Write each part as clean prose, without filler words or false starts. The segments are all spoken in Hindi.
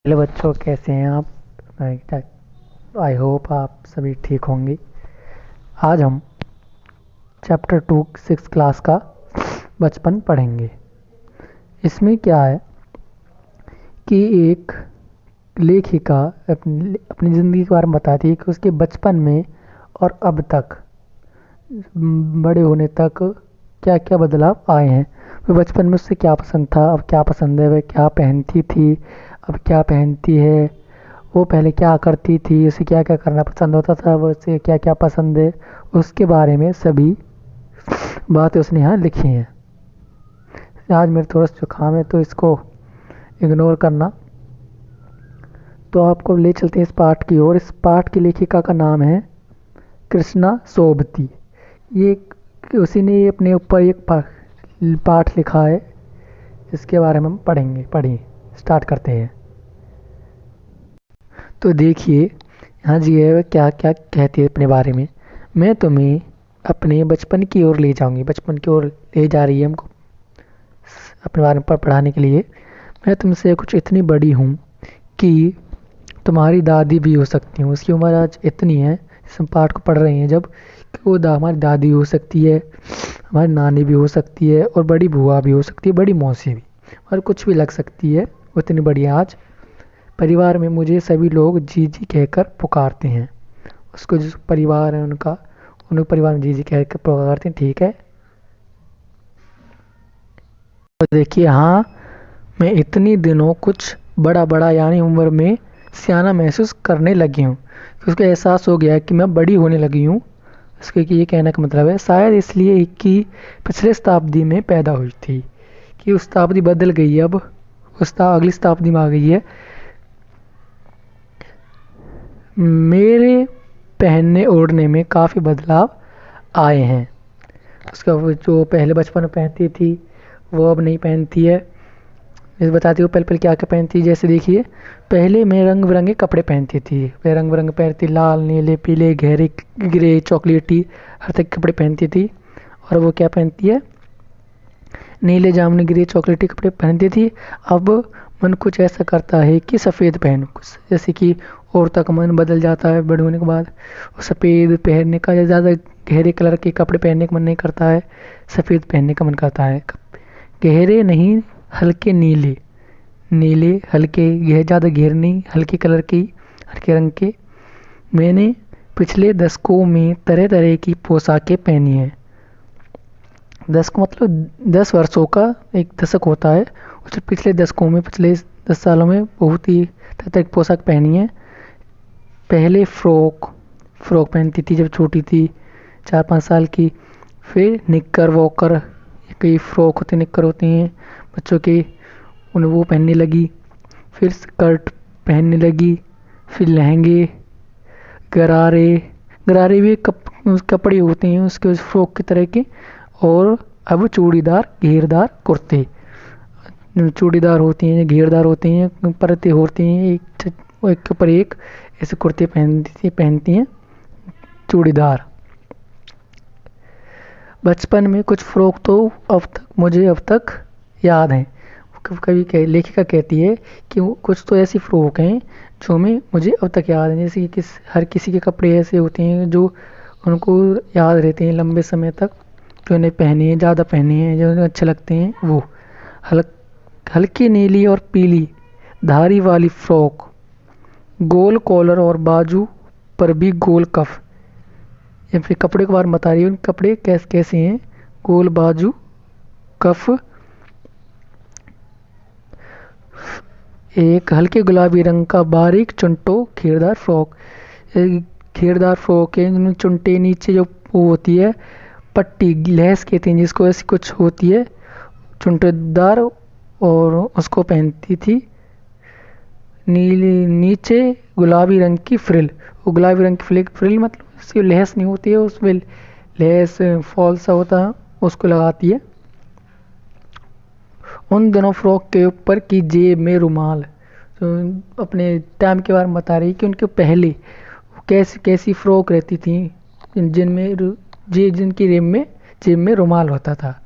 हेलो बच्चों, कैसे हैं आप? आई होप आप सभी ठीक होंगे। आज हम चैप्टर 2 6 क्लास का बचपन पढ़ेंगे। इसमें क्या है कि एक लेखिका अपनी ज़िंदगी के बारे में बताती है कि उसके बचपन में और अब तक बड़े होने तक क्या क्या बदलाव आए हैं। वह बचपन में उससे क्या पसंद था, अब क्या पसंद है, वह क्या पहनती थी, अब क्या पहनती है, वो पहले क्या करती थी, उसे क्या क्या करना पसंद होता था, वो उसे क्या क्या पसंद है, उसके बारे में सभी बातें उसने यहाँ लिखी हैं। आज मेरे थोड़ा सा जुकाम है तो इसको इग्नोर करना। तो आपको ले चलते हैं इस पाठ की ओर। इस पाठ की लेखिका का नाम है कृष्णा सोबती। ये उसी ने अपने ऊपर एक पाठ लिखा है, इसके बारे में हम पढ़िए स्टार्ट करते हैं। तो देखिए यहाँ जी है क्या क्या कहती है अपने बारे में। मैं तुम्हें अपने बचपन की ओर ले जाऊंगी। बचपन की ओर ले जा रही है हमको अपने बारे में पढ़ाने के लिए। मैं तुमसे कुछ इतनी बड़ी हूँ कि तुम्हारी दादी भी हो सकती हूँ। उसकी उम्र आज इतनी है, इस हम पाठ को पढ़ रहे हैं जब, कि वो हमारी दादी हो सकती है, हमारी नानी भी हो सकती है, और बड़ी बुआ भी हो सकती है, बड़ी मौसी भी, और कुछ भी लग सकती है। वो इतनी बड़ी है आज। परिवार में मुझे सभी लोग जीजी कहकर पुकारते हैं। उसको जो परिवार है उनका, उन परिवार में जीजी कहकर पुकारते हैं, ठीक है। तो देखिए, हाँ, मैं इतनी दिनों कुछ बड़ा बड़ा यानी उम्र में सियाना महसूस करने लगी हूँ। उसको एहसास हो गया है कि मैं बड़ी होने लगी हूँ। उसके कि ये कहने का मतलब है शायद इसलिए कि पिछले शताब्दी में पैदा हुई थी, कि उस शताब्दी बदल गई है, अब उस अगली शताब्दी में आ गई है। मेरे पहनने ओढ़ने में काफ़ी बदलाव आए हैं। उसका वो जो पहले बचपन में पहनती थी वो अब नहीं पहनती है। जैसे बताती हूँ पहले पहले क्या क्या पहनती। जैसे देखिए, पहले मैं रंग बिरंगे कपड़े पहनती थी। वह रंग बिरंगे पहनती, लाल, नीले, पीले, गहरे, ग्रे, चॉकलेटी, हर तरह के कपड़े पहनती थी। और वो क्या पहनती है, नीले, जामुनी, ग्रे, चॉकलेटी कपड़े पहनती थी। अब मन कुछ ऐसा करता है कि सफ़ेद पहनूं कुछ, जैसे कि औरतों का मन बदल जाता है बड़े होने के बाद। सफ़ेद पहनने का या ज़्यादा गहरे कलर के कपड़े पहनने का मन नहीं करता है, सफ़ेद पहनने का मन करता है। गहरे नहीं, हल्के नीले, नीले हल्के, यह ज़्यादा गहरे नहीं, हल्के कलर की, हल्के रंग के। मैंने पिछले दशकों में तरह तरह की पोशाकें पहनी हैं। दशक मतलब 10 वर्षों का एक दशक होता है। उससे पिछले दशकों में, पिछले 10 सालों में बहुत ही तरह तरह की पोशाक पहनी है। पहले फ्रॉक पहनती थी जब छोटी थी, 4-5 साल की। फिर निक्कर वॉकर, कई फ्रॉक होती, निक्कर होती हैं बच्चों के, उन्हें वो पहनने लगी। फिर स्कर्ट पहनने लगी। फिर लहंगे, गरारे, गरारे भी कपड़े होते हैं उसके फ्रॉक की तरह के। और अब चूड़ीदार, घेरदार कुर्ते, चूड़ीदार होती हैं, घेरदार होती हैं, परतें होती हैं, एक के ऊपर एक ऐसे कुर्ते पहनती हैं चूड़ीदार। बचपन में कुछ फ्रॉक तो मुझे अब तक याद हैं। कभी लेखिका कहती है कि कुछ तो ऐसी फ्रॉक हैं जो मुझे अब तक याद हैं। जैसे कि हर किसी के कपड़े ऐसे होते हैं जो उनको याद रहते हैं लंबे समय तक, जो उन्हें पहने हैं, ज़्यादा पहने हैं, जो उन्हें अच्छे लगते हैं। वो हल्की नीली और पीली धारी वाली फ्रॉक, गोल कॉलर और बाजू पर भी गोल कफ। या फिर कपड़े के बारे में बता रही हूँ, कपड़े कैसे हैं, गोल बाजू, कफ। एक हल्के गुलाबी रंग का बारीक चुनटो घेरदार फ्रॉक। घेरदार फ्रॉक है जिनमें चुनटे नीचे जो वो होती है पट्टी, लैस कहते हैं जिसको, ऐसी कुछ होती है चुनटेदार, और उसको पहनती थी। नीले नीचे गुलाबी रंग की फ्रिल। वो गुलाबी रंग की फ्रिल मतलब उसकी लैस नहीं होती है, उसमें लैस फॉल सा होता है, उसको लगाती है। उन दोनों फ्रॉक के ऊपर की जेब में रुमाल। तो अपने टाइम के बारे में बता रही कि उनके पहले कैसी कैसी फ्रॉक रहती थी जिनमें जिनकी जेब में रुमाल होता था,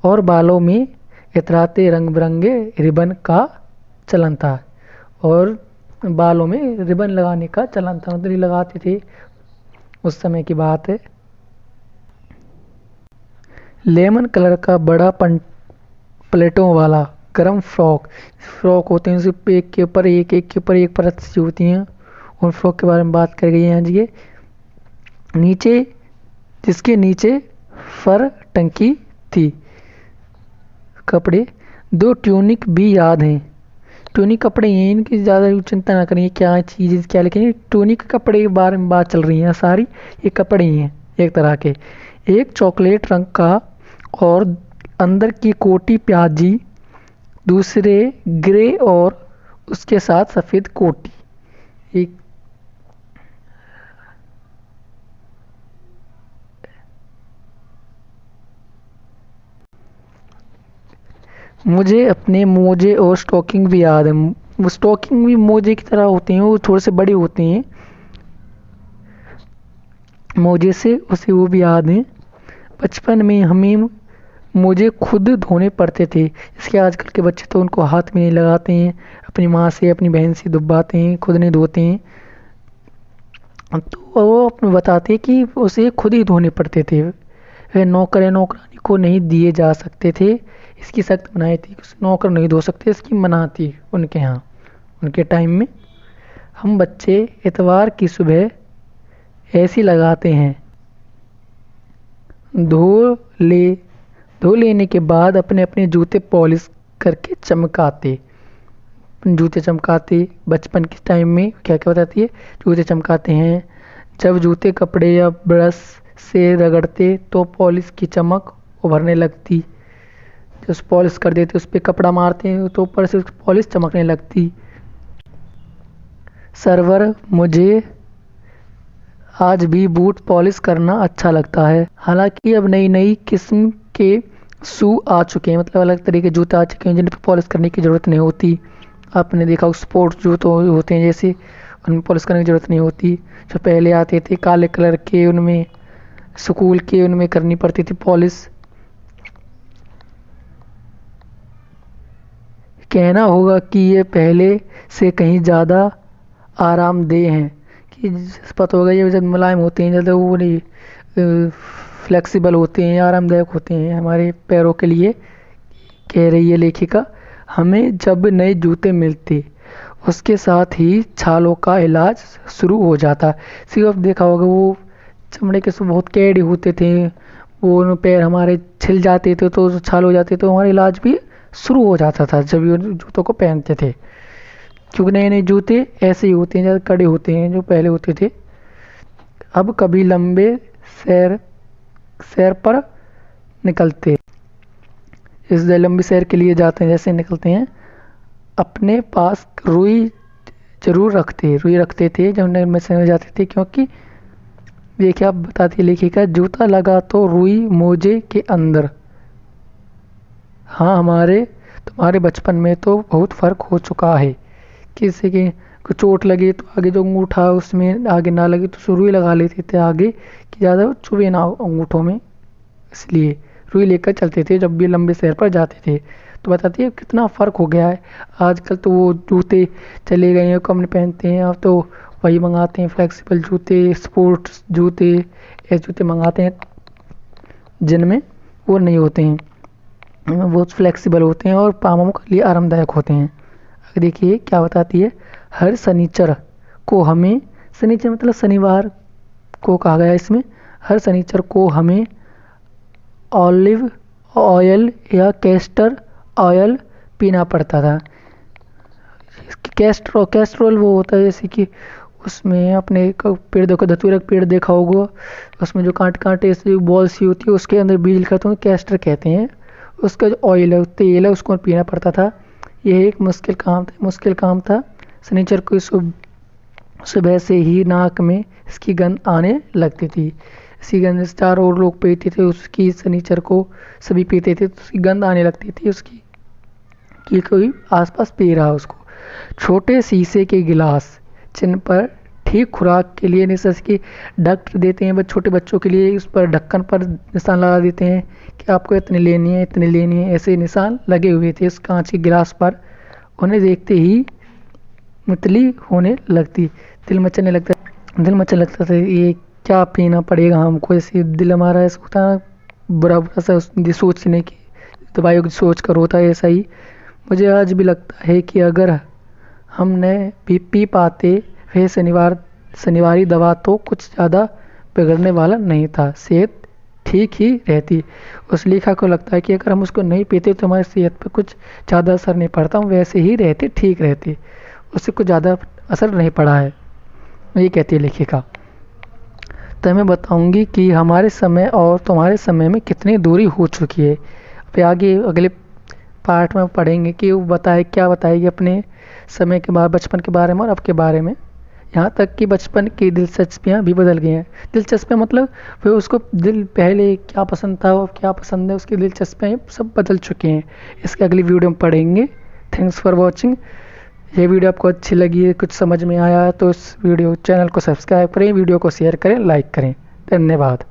और बालों में इतराते रंग बिरंगे रिबन का चलन था। और बालों में रिबन लगाने का चलन था, मतलब ये लगाते थे, उस समय की बात है। लेमन कलर का बड़ा प्लेटों वाला गरम फ्रॉक होते हैं, सिर्फ एक के ऊपर एक परत सी होती हैं। और फ्रॉक के बारे में बात कर गई हैं जी, नीचे जिसके नीचे फर टंकी थी कपड़े। 2 ट्यूनिक भी याद हैं। ट्यूनिक कपड़े हैं, इनकी ज़्यादा चिंता ना करिए क्या चीज़ क्या, लेकिन ट्यूनिक कपड़े के बारे में बात चल रही है सारी। ये कपड़े ही हैं एक तरह के, एक चॉकलेट रंग का और अंदर की कोटी प्याजी, दूसरे ग्रे और उसके साथ सफ़ेद कोटी। एक मुझे अपने मोजे और स्टॉकिंग भी याद है। वो स्टॉकिंग भी मोजे की तरह होते हैं, वो थोड़े से बड़े होते हैं मोजे से, उसे वो भी याद है। बचपन में हमें मोजे खुद धोने पड़ते थे, इसके आजकल के बच्चे तो उनको हाथ में नहीं लगाते हैं, अपनी माँ से अपनी बहन से दुब्बाते हैं, खुद नहीं धोते हैं। तो वो अपने बताते हैं कि उसे खुद ही धोने पड़ते थे, वे नौकर या नौकरानी को नहीं दिए जा सकते थे। इसकी सख्त मनाही थी, नौकर नहीं धो सकते, इसकी मना थी उनके यहाँ, उनके टाइम में। हम बच्चे इतवार की सुबह ऐसी लगाते हैं, धो ले धो लेने के बाद अपने अपने जूते पॉलिश करके चमकाते, जूते चमकाते। बचपन के टाइम में क्या क्या बताती है, जूते चमकाते हैं। जब जूते कपड़े या ब्रश से रगड़ते तो पॉलिश की चमक उभरने लगती। जब पॉलिश कर देते, उस पर कपड़ा मारते हैं तो ऊपर से पॉलिश चमकने लगती। सर्वर, मुझे आज भी बूट पॉलिश करना अच्छा लगता है। हालांकि अब नई नई किस्म के शू आ चुके हैं, मतलब अलग तरह के जूते आ चुके हैं जिन पर पॉलिश करने की ज़रूरत नहीं होती। आपने देखा स्पोर्ट्स जूते होते हैं जैसे, उनमें पॉलिश करने की ज़रूरत नहीं होती। जो पहले आते थे काले कलर के, उनमें स्कूल के, उनमें करनी पड़ती थी पॉलिश। कहना होगा कि ये पहले से कहीं ज़्यादा आरामदेह हैं, कि पता होगा ये जब मुलायम होते हैं, ज़्यादा वो नहीं फ्लेक्सिबल होते हैं, आरामदायक होते हैं हमारे पैरों के लिए, कह रही है लेखिका। हमें जब नए जूते मिलते उसके साथ ही छालों का इलाज शुरू हो जाता। सिर्फ देखा होगा वो चमड़े के बहुत कैडे होते थे, वो पैर हमारे छिल जाते थे तो छाल हो जाते, तो हमारा इलाज भी शुरू हो जाता था जब ये जूतों को पहनते थे। क्योंकि नए नए जूते ऐसे ही होते हैं, ज़्यादा कड़े होते हैं जो पहले होते थे। अब कभी लंबे सैर सैर पर निकलते, इस लंबी सैर के लिए जाते हैं, जैसे निकलते हैं, अपने पास रुई रखते थे जब में सैर जाते थे। क्योंकि ये क्या बताती है लेखिका, जूता लगा तो रुई मोजे के अंदर। हाँ, तुम्हारे बचपन में तो बहुत फ़र्क हो चुका है। किसी के को चोट लगे तो आगे जो अंगूठा उसमें आगे ना लगे तो रुई लगा लेते थे आगे, कि ज़्यादा चुभे ना अंगूठों में, इसलिए रुई लेकर चलते थे जब भी लंबे सैर पर जाते थे। तो बताती है कितना फ़र्क हो गया है। आजकल तो वो जूते चले गए हैं, कम पहनते हैं, अब तो वही मंगाते हैं फ्लेक्सिबल जूते, स्पोर्ट्स जूते, ऐसे जूते मंगाते हैं जिनमें वो नहीं होते हैं, बहुत फ्लेक्सिबल होते हैं और पाँवों के लिए आरामदायक होते हैं। देखिए क्या बताती है, हर शनिचर को हमें, शनिचर मतलब शनिवार को कहा गया इसमें, हर शनिचर को हमें ऑलिव ऑयल या कैस्टर ऑयल पीना पड़ता था। कैस्ट्रोल वो होता है जैसे कि उसमें अपने पेड़ देखो, धतूरे का पेड़ देखा होगा, उसमें जो कांटे ऐसी बॉल सी होती है उसके अंदर बीज लिखा तो कैस्टर कहते हैं। उसका जो ऑयल है, तेल है, उसको पीना पड़ता था। यह एक मुश्किल काम था। शनिचर को सुबह से ही नाक में इसकी गंध आने लगती थी। इसकी गंध चारों ओर लोग पीते थे, उसकी शनिचर को सभी पीते थे तो उसकी गंध आने लगती थी उसकी, कि कोई आसपास पी रहा उसको। छोटे शीशे के गिलास जिन पर ठीक खुराक के लिए निशान की डॉक्टर देते हैं, छोटे बच्चों के लिए उस पर ढक्कन पर निशान लगा देते हैं कि आपको इतनी लेनी है, ऐसे निशान लगे हुए थे इस कांच के गिलास पर। उन्हें देखते ही मतली होने लगती, दिल मचलने लगता था। ये क्या पीना पड़ेगा हमको, ऐसे दिल हमारा ऐसा होता है बुरा बुरा सा सोचने की, दवाइयों की सोच कर होता है ऐसा ही। मुझे आज भी लगता है कि अगर हमने भी पी पाते वह शनिवारी दवा तो कुछ ज़्यादा बिगड़ने वाला नहीं था, सेहत ठीक ही रहती। उस लेखा को लगता है कि अगर हम उसको नहीं पीते तो हमारी सेहत पर कुछ ज़्यादा असर नहीं पड़ता, हम वैसे ही रहते, ठीक रहते, उससे कुछ ज़्यादा असर नहीं पड़ा है, ये कहती है लेखिका। तो मैं बताऊंगी कि हमारे समय और तुम्हारे समय में कितनी दूरी हो चुकी है। फिर आगे अगले पार्ट में पढ़ेंगे कि वो क्या बताएगी अपने समय के बारे, बचपन के बारे में और अब के बारे में। यहाँ तक कि बचपन की दिलचस्पियाँ भी बदल गई हैं। दिलचस्पियाँ मतलब फिर उसको पहले क्या पसंद था और क्या पसंद है, उसकी दिलचस्पियाँ सब बदल चुकी हैं। इसके अगली वीडियो में पढ़ेंगे। Thanks for watching. ये वीडियो आपको अच्छी लगी है, कुछ समझ में आया तो इस चैनल को सब्सक्राइब करें, वीडियो को शेयर करें, लाइक करें। धन्यवाद।